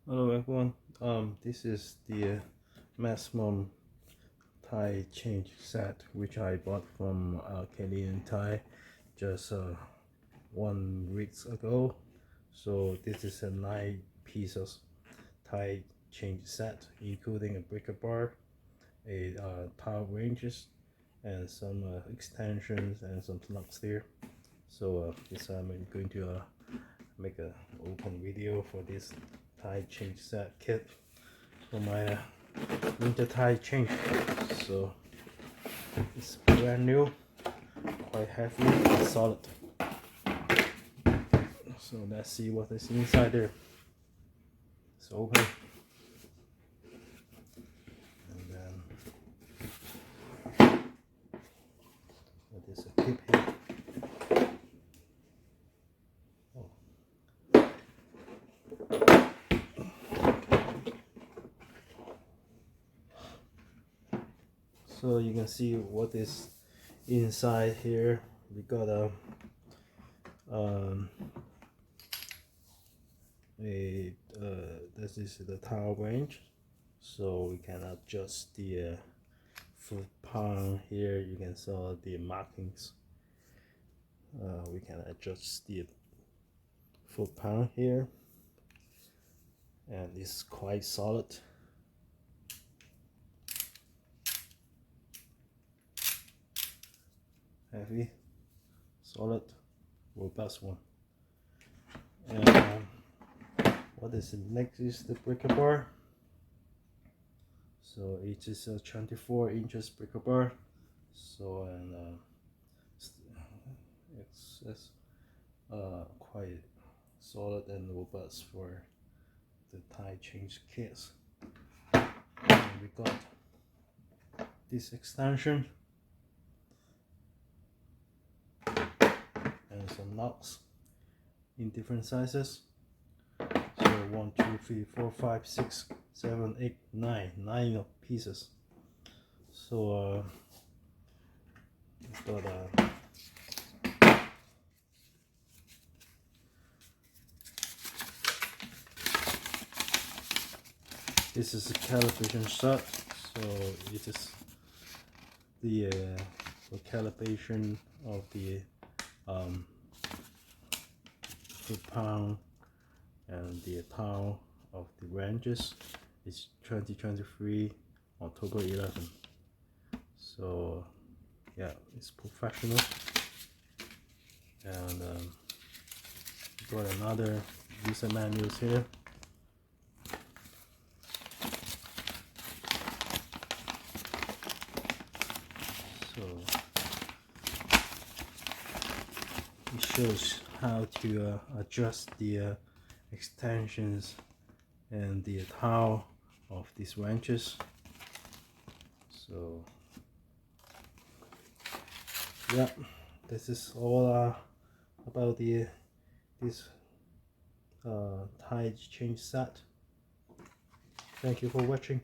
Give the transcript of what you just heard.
Hello everyone. This is the maximum tie change set which I bought from Canadian Tire just 1 week ago. So this is a 9 pieces tie change set, including a breaker bar, a power ranges, and some extensions and some nuts there. So this I'm going to make a open video for this tie change set kit for my winter tie change. So it's brand new, quite heavy and solid. So let's see what is inside there. It's open, and then what is a clip here. So you can see what is inside here. We got a this is the towel range, so we can adjust the foot pound here. You can see the markings. We can adjust the foot pound here, and it's quite solid. Heavy, solid, robust one. And what is next is the breaker bar. So it is a 24 inches breaker bar. So and it's quite solid and robust for the tie change kits. And we got this extension and some nuts in different sizes. So 1, 2, 3, 4, 5, 6, 7, 8, 9 pieces. So got this is a calibration set. So it is the calibration of the foot pound and the pound of the ranges. It's 2023 October 11. So yeah, it's professional. And got another user manuals here. So it shows how to adjust the extensions and the towel of these wrenches. So yeah, this is all about this tie change set. Thank you for watching.